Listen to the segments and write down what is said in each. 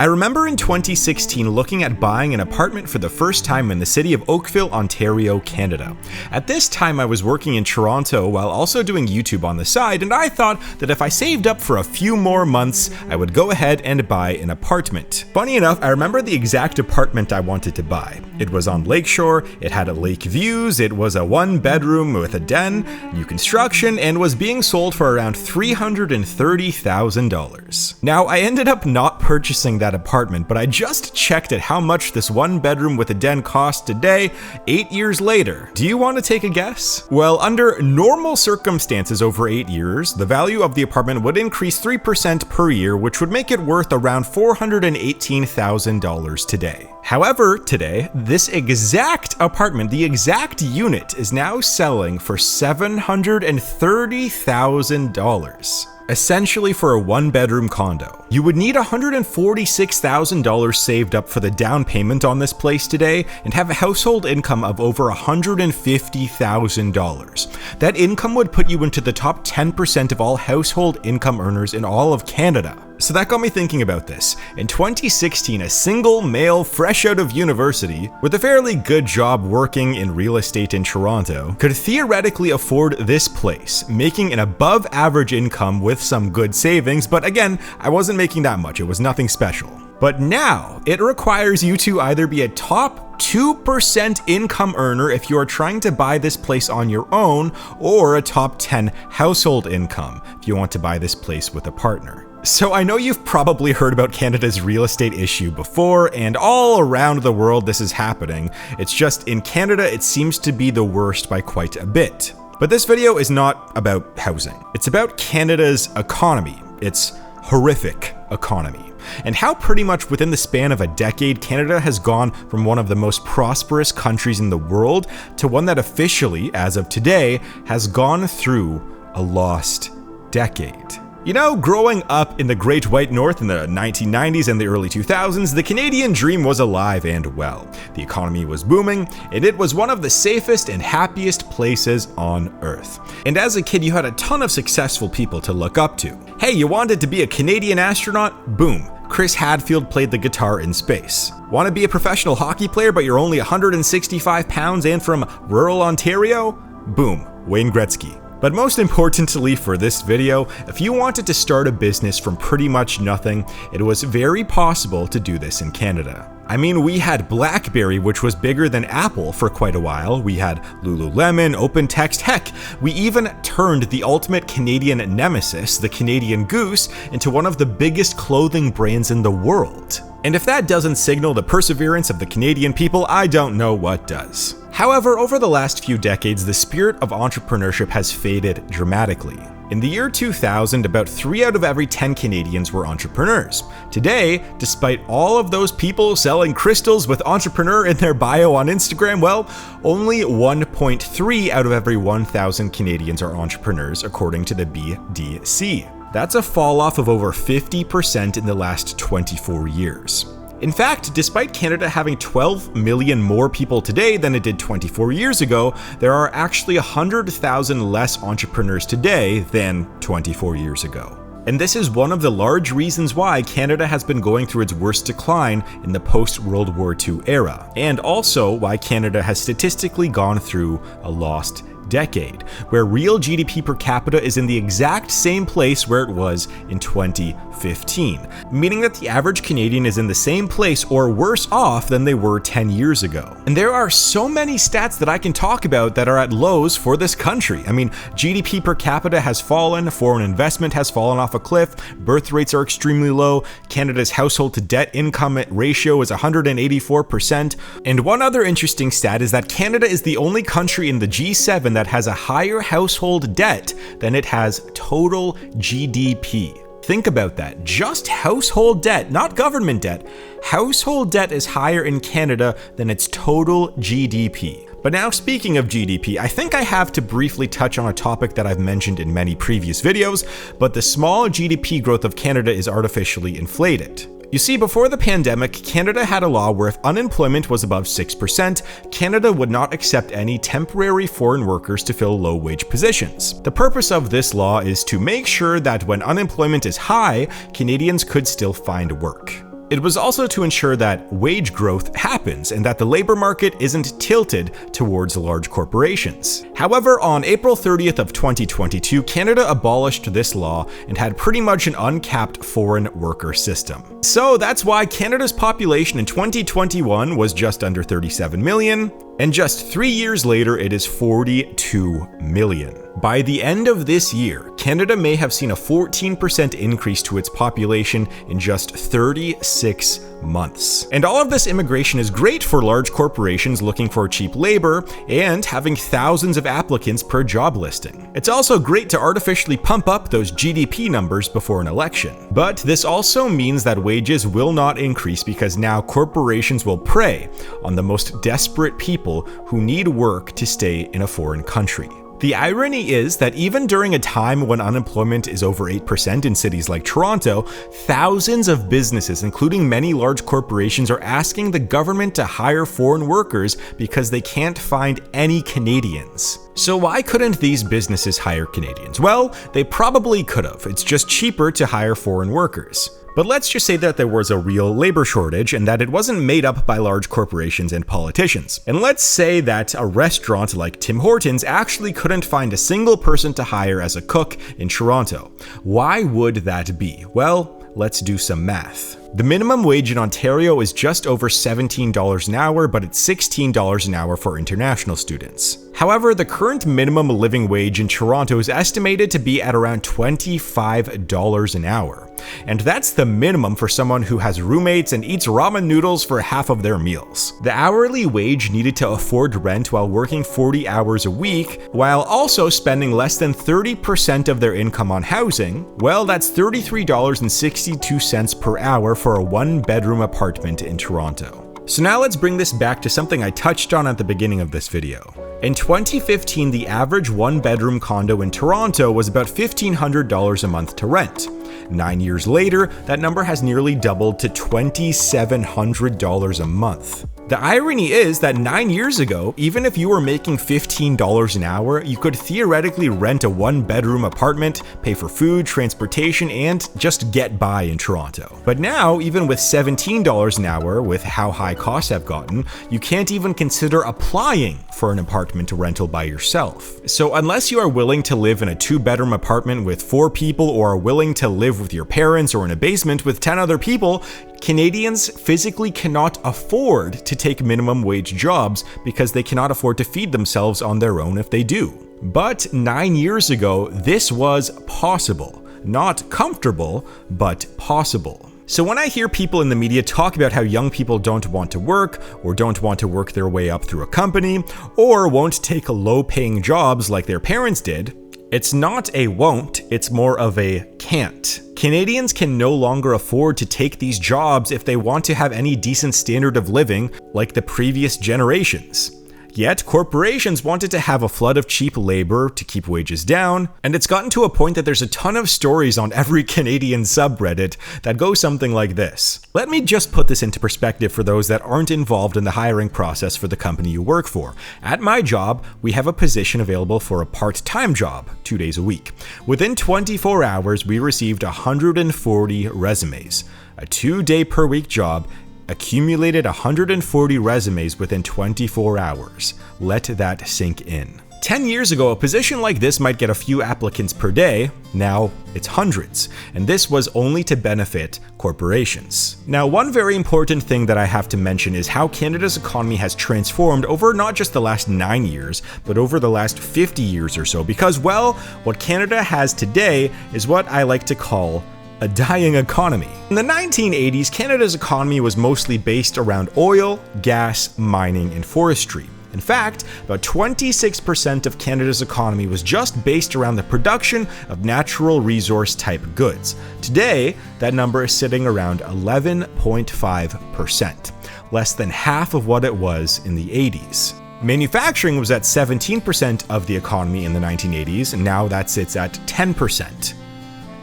I remember in 2016 looking at buying an apartment for the first time in the city of Oakville, Ontario, Canada. At this time I was working in Toronto while also doing YouTube on the side, and I thought that if I saved up for a few more months, I would go ahead and buy an apartment. Funny enough, I remember the exact apartment I wanted to buy. It was on Lakeshore, it had a lake views, it was a 1-bedroom with a den, new construction, and was being sold for around $330,000. Now, I ended up not purchasing that apartment, but I just checked at how much this 1-bedroom with a den cost today, 8 years later. Do you want to take a guess? Well, under normal circumstances over 8 years, the value of the apartment would increase 3% per year, which would make it worth around $418,000 today. However, today, this exact apartment, the exact unit, is now selling for $730,000. Essentially for a 1-bedroom condo. You would need $146,000 saved up for the down payment on this place today and have a household income of over $150,000. That income would put you into the top 10% of all household income earners in all of Canada. So that got me thinking about this. In 2016, a single male fresh out of university with a fairly good job working in real estate in Toronto could theoretically afford this place, making an above average income with some good savings, but again, I wasn't making that much, it was nothing special. But now, it requires you to either be a top 2% income earner if you are trying to buy this place on your own, or a top 10 household income if you want to buy this place with a partner. So I know you've probably heard about Canada's real estate issue before, and all around the world this is happening. It's just in Canada it seems to be the worst by quite a bit. But this video is not about housing. It's about Canada's economy, its horrific economy, and how pretty much within the span of a decade Canada has gone from one of the most prosperous countries in the world to one that officially, as of today, has gone through a lost decade. You know, growing up in the Great White North in the 1990s and the early 2000s, the Canadian dream was alive and well. The economy was booming, and it was one of the safest and happiest places on earth. And as a kid, you had a ton of successful people to look up to. Hey, you wanted to be a Canadian astronaut? Boom. Chris Hadfield played the guitar in space. Want to be a professional hockey player but you're only 165 pounds and from rural Ontario? Boom. Wayne Gretzky. But most importantly for this video, if you wanted to start a business from pretty much nothing, it was very possible to do this in Canada. I mean, we had BlackBerry, which was bigger than Apple for quite a while. We had Lululemon, OpenText, heck, we even turned the ultimate Canadian nemesis, the Canadian Goose, into one of the biggest clothing brands in the world. And if that doesn't signal the perseverance of the Canadian people, I don't know what does. However, over the last few decades, the spirit of entrepreneurship has faded dramatically. In the year 2000, about 3 out of every 10 Canadians were entrepreneurs. Today, despite all of those people selling crystals with entrepreneur in their bio on Instagram, well, only 1.3 out of every 1,000 Canadians are entrepreneurs, according to the BDC. That's a fall off of over 50% in the last 24 years. In fact, despite Canada having 12 million more people today than it did 24 years ago, there are actually 100,000 less entrepreneurs today than 24 years ago. And this is one of the large reasons why Canada has been going through its worst decline in the post-World War II era, and also why Canada has statistically gone through a lost decade, where real GDP per capita is in the exact same place where it was in 2015, meaning that the average Canadian is in the same place or worse off than they were 10 years ago. And there are so many stats that I can talk about that are at lows for this country. I mean, GDP per capita has fallen, foreign investment has fallen off a cliff, birth rates are extremely low, Canada's household to debt income ratio is 184%, and one other interesting stat is that Canada is the only country in the G7 that has a higher household debt than it has total GDP. Think about that. Just household debt, not government debt. Household debt is higher in Canada than its total GDP. But now, speaking of GDP, I think I have to briefly touch on a topic that I've mentioned in many previous videos, but the small GDP growth of Canada is artificially inflated. You see, before the pandemic, Canada had a law where if unemployment was above 6%, Canada would not accept any temporary foreign workers to fill low-wage positions. The purpose of this law is to make sure that when unemployment is high, Canadians could still find work. It was also to ensure that wage growth happens and that the labor market isn't tilted towards large corporations. However, on April 30th of 2022, Canada abolished this law and had pretty much an uncapped foreign worker system. So that's why Canada's population in 2021 was just under 37 million, and just 3 years later it is 42 million. By the end of this year, Canada may have seen a 14% increase to its population in just 36 months. And all of this immigration is great for large corporations looking for cheap labor and having thousands of applicants per job listing. It's also great to artificially pump up those GDP numbers before an election. But this also means that wages will not increase because now corporations will prey on the most desperate people who need work to stay in a foreign country. The irony is that even during a time when unemployment is over 8% in cities like Toronto, thousands of businesses, including many large corporations, are asking the government to hire foreign workers because they can't find any Canadians. So why couldn't these businesses hire Canadians? Well, they probably could have. It's just cheaper to hire foreign workers. But let's just say that there was a real labor shortage and that it wasn't made up by large corporations and politicians. And let's say that a restaurant like Tim Hortons actually couldn't find a single person to hire as a cook in Toronto. Why would that be? Well, let's do some math. The minimum wage in Ontario is just over $17 an hour, but it's $16 an hour for international students. However, the current minimum living wage in Toronto is estimated to be at around $25 an hour. And that's the minimum for someone who has roommates and eats ramen noodles for half of their meals. The hourly wage needed to afford rent while working 40 hours a week, while also spending less than 30% of their income on housing, well, that's $33.62 per hour for a one-bedroom apartment in Toronto. So now let's bring this back to something I touched on at the beginning of this video. In 2015, the average one-bedroom condo in Toronto was about $1,500 a month to rent. 9 years later, that number has nearly doubled to $2,700 a month. The irony is that 9 years ago, even if you were making $15 an hour, you could theoretically rent a one-bedroom apartment, pay for food, transportation, and just get by in Toronto. But now, even with $17 an hour, with how high costs have gotten, you can't even consider applying for an apartment rental by yourself. So unless you are willing to live in a 2-bedroom apartment with 4 people or are willing to live with your parents or in a basement with 10 other people, Canadians physically cannot afford to take minimum wage jobs because they cannot afford to feed themselves on their own if they do. But 9 years ago, this was possible. Not comfortable, but possible. So when I hear people in the media talk about how young people don't want to work, or don't want to work their way up through a company, or won't take low-paying jobs like their parents did, it's not a won't, it's more of a can't. Canadians can no longer afford to take these jobs if they want to have any decent standard of living like the previous generations. Yet, corporations wanted to have a flood of cheap labor to keep wages down, and it's gotten to a point that there's a ton of stories on every Canadian subreddit that go something like this. Let me just put this into perspective for those that aren't involved in the hiring process for the company you work for. At my job, we have a position available for a part-time job, 2 days a week. Within 24 hours, we received 140 resumes. A 2-day per week job accumulated 140 resumes within 24 hours. Let that sink in. 10 years ago, a position like this might get a few applicants per day. Now it's hundreds, and this was only to benefit corporations. Now, one very important thing that I have to mention is how Canada's economy has transformed over not just the last 9 years, but over the last 50 years or so, because, well, what Canada has today is what I like to call a dying economy. In the 1980s, Canada's economy was mostly based around oil, gas, mining, and forestry. In fact, about 26% of Canada's economy was just based around the production of natural resource type goods. Today, that number is sitting around 11.5%, less than half of what it was in the 80s. Manufacturing was at 17% of the economy in the 1980s, and now that sits at 10%.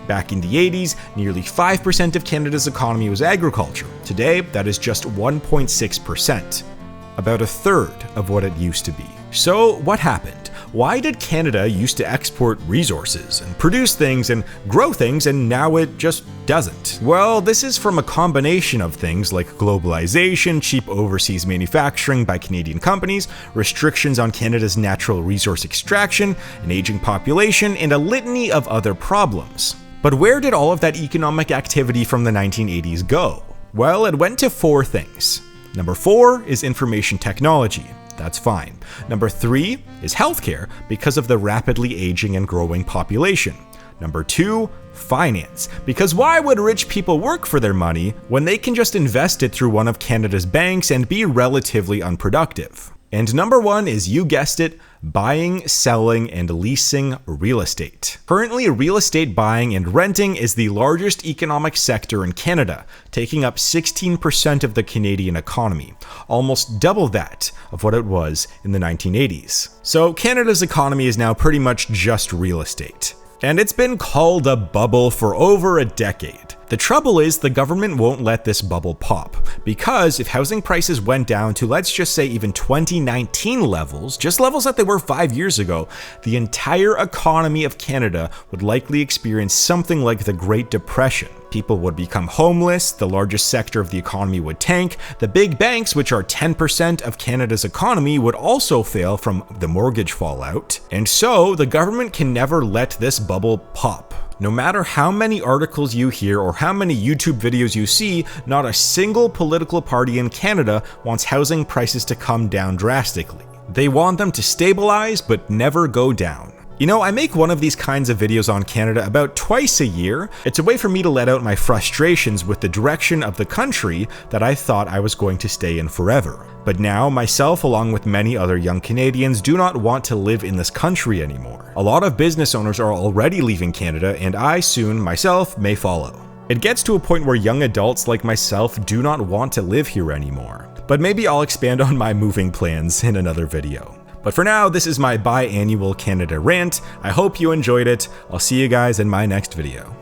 Back in the 80s, nearly 5% of Canada's economy was agriculture. Today, that is just 1.6%, about a third of what it used to be. So what happened? why did Canada used to export resources and produce things and grow things, and now it just doesn't? Well, this is from a combination of things like globalization, cheap overseas manufacturing by Canadian companies, restrictions on Canada's natural resource extraction, an aging population, and a litany of other problems. But where did all of that economic activity from the 1980s go? Well, it went to 4 things. Number 4 is information technology. That's fine. Number 3 is healthcare because of the rapidly aging and growing population. Number 2, finance, because why would rich people work for their money when they can just invest it through one of Canada's banks and be relatively unproductive? And number 1 is, you guessed it, buying, selling, and leasing real estate. Currently, real estate buying and renting is the largest economic sector in Canada, taking up 16% of the Canadian economy, almost double that of what it was in the 1980s. So Canada's economy is now pretty much just real estate. And it's been called a bubble for over a decade. The trouble is, the government won't let this bubble pop, because if housing prices went down to, let's just say, even 2019 levels, just levels that they were 5 years ago, the entire economy of Canada would likely experience something like the Great Depression. People would become homeless, the largest sector of the economy would tank, the big banks, which are 10% of Canada's economy, would also fail from the mortgage fallout, and so the government can never let this bubble pop. No matter how many articles you hear or how many YouTube videos you see, not a single political party in Canada wants housing prices to come down drastically. They want them to stabilize but never go down. You know, I make one of these kinds of videos on Canada about twice a year. It's a way for me to let out my frustrations with the direction of the country that I thought I was going to stay in forever. But now, myself along with many other young Canadians do not want to live in this country anymore. A lot of business owners are already leaving Canada, and I soon, myself, may follow. It gets to a point where young adults like myself do not want to live here anymore. But maybe I'll expand on my moving plans in another video. But for now, this is my biannual Canada rant. I hope you enjoyed it. I'll see you guys in my next video.